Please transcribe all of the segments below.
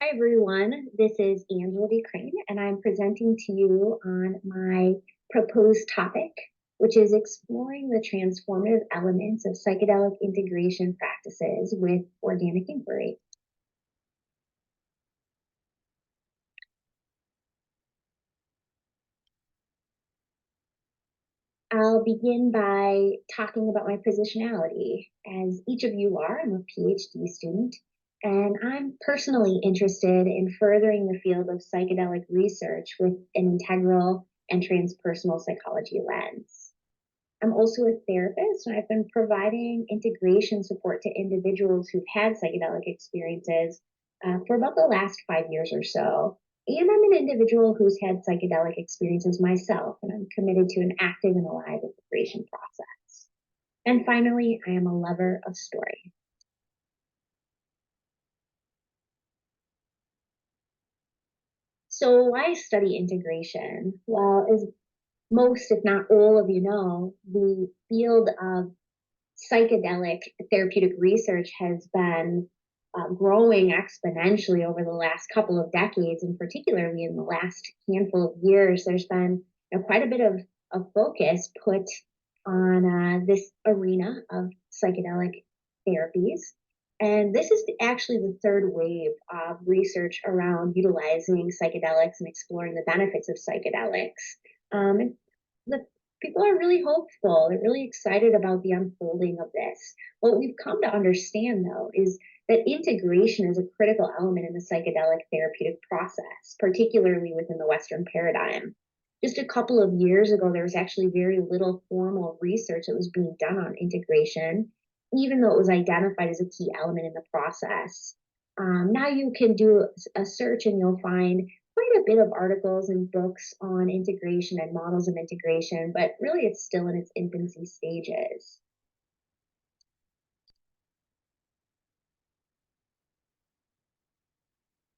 Hi, everyone. This is Angela DeCraene, and I'm presenting to you on my proposed topic, which is exploring the transformative elements of psychedelic integration practices with organic inquiry. I'll begin by talking about my positionality. As each of you are, I'm a PhD student, and I'm personally interested in furthering the field of psychedelic research with an integral and transpersonal psychology lens. I'm also a therapist, and I've been providing integration support to individuals who've had psychedelic experiences for about the last 5 years or so. And I'm an individual who's had psychedelic experiences myself, and I'm committed to an active and alive integration process. And finally, I am a lover of story. So, why study integration? Well, as most, if not all of you know, the field of psychedelic therapeutic research has been growing exponentially over the last couple of decades, and particularly in the last handful of years, there's been quite a bit of focus put on this arena of psychedelic therapies. And this is actually the third wave of research around utilizing psychedelics and exploring the benefits of psychedelics. And the people are really hopeful. They're really excited about the unfolding of this. What we've come to understand, though, is that integration is a critical element in the psychedelic therapeutic process, particularly within the Western paradigm. Just a couple of years ago, there was actually very little formal research that was being done on integration, even though it was identified as a key element in the process. Now you can do a search and you'll find quite a bit of articles and books on integration and models of integration, but really it's still in its infancy stages.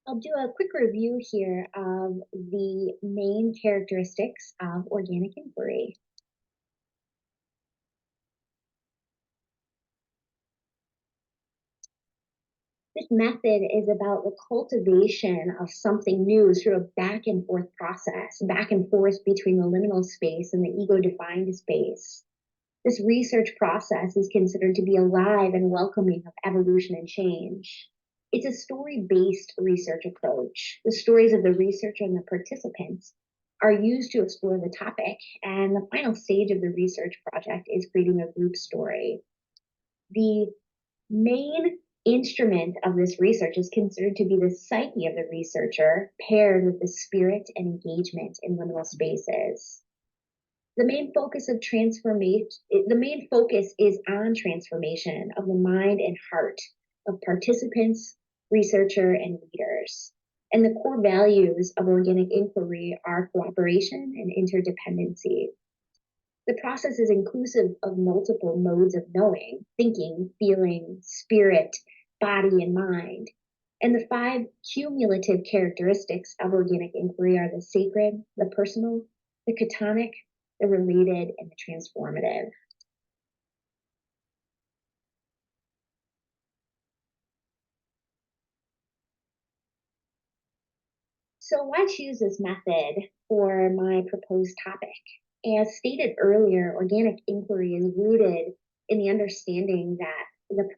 I'll do a quick review here of the main characteristics of organic inquiry. This method is about the cultivation of something new through a back and forth process, back and forth between the liminal space and the ego defined space. This research process is considered to be alive and welcoming of evolution and change. It's a story based research approach. The stories of the researcher and the participants are used to explore the topic, and the final stage of the research project is creating a group story. The main instrument of this research is considered to be the psyche of the researcher paired with the spirit and engagement in liminal spaces. The main focus is on transformation of the mind and heart of participants, researcher, and leaders. And the core values of organic inquiry are cooperation and interdependency. The process is inclusive of multiple modes of knowing, thinking, feeling, spirit, body, and mind. And the five cumulative characteristics of organic inquiry are the sacred, the personal, the catonic, the related, and the transformative. So, why choose this method for my proposed topic? As stated earlier, organic inquiry is rooted in the understanding that the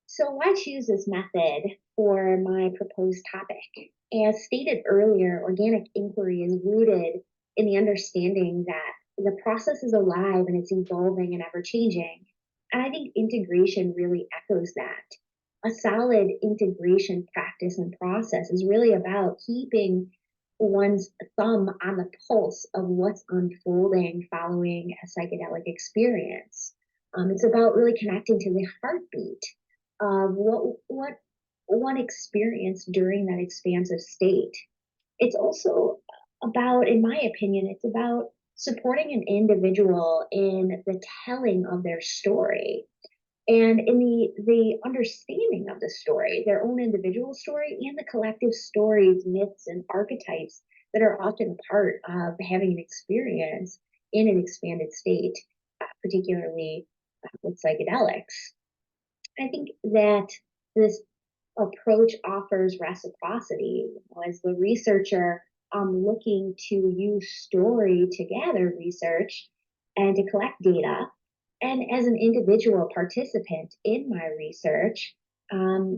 So, why choose this method for my proposed topic? As stated earlier, organic inquiry is rooted in the understanding that the process is alive and it's evolving and ever changing. And I think integration really echoes that. A solid integration practice and process is really about keeping one's thumb on the pulse of what's unfolding following a psychedelic experience. It's about really connecting to the heartbeat of what one experienced during that expansive state. It's also about, in my opinion, it's about supporting an individual in the telling of their story and in the understanding of the story, their own individual story and the collective stories, myths, and archetypes that are often part of having an experience in an expanded state, particularly with psychedelics. I think that this approach offers reciprocity. As the researcher, I'm looking to use story to gather research and to collect data. And as an individual participant in my research, a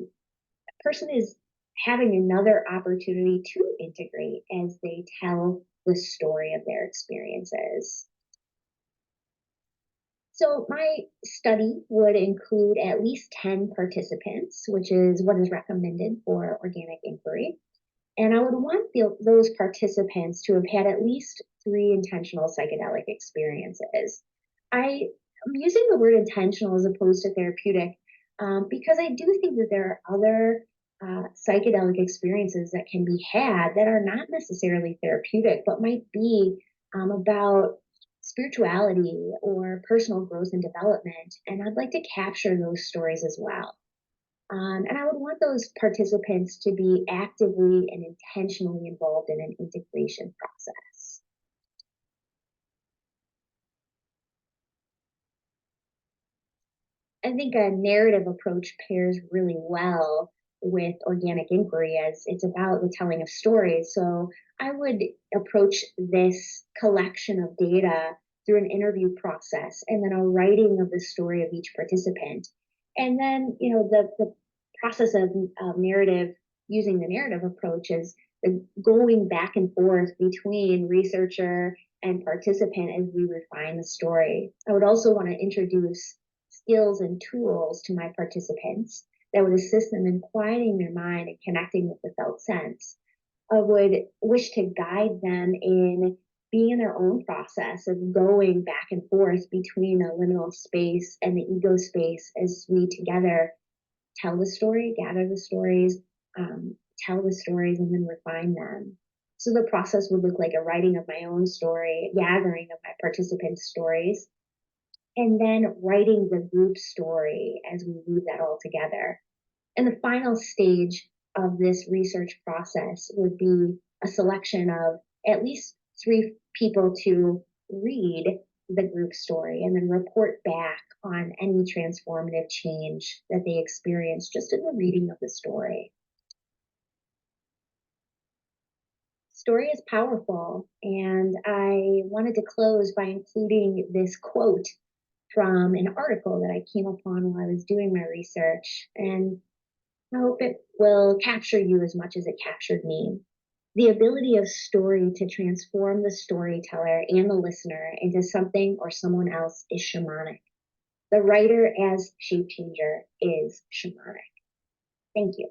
person is having another opportunity to integrate as they tell the story of their experiences. So, my study would include at least 10 participants, which is what is recommended for organic inquiry. And I would want those participants to have had at least three intentional psychedelic experiences. I'm using the word intentional as opposed to therapeutic because I do think that there are other psychedelic experiences that can be had that are not necessarily therapeutic, but might be about spirituality or personal growth and development. And I'd like to capture those stories as well. And I would want those participants to be actively and intentionally involved in an integration process. I think a narrative approach pairs really well with organic inquiry as it's about the telling of stories. So I would approach this collection of data through an interview process and then a writing of the story of each participant. And then, the process of narrative, using the narrative approach is the going back and forth between researcher and participant as we refine the story. I would also want to introduce skills and tools to my participants that would assist them in quieting their mind and connecting with the felt sense. I would wish to guide them in being in their own process of going back and forth between a liminal space and the ego space as we together tell the story, gather the stories, tell the stories, and then refine them. So the process would look like a writing of my own story, gathering of my participants' stories, and then writing the group story as we weave that all together. And the final stage of this research process would be a selection of at least three people to read the group story and then report back on any transformative change that they experienced just in the reading of the story. Story is powerful, and I wanted to close by including this quote from an article that I came upon while I was doing my research. And I hope it will capture you as much as it captured me. The ability of story to transform the storyteller and the listener into something or someone else is shamanic. The writer as shape changer is shamanic. Thank you.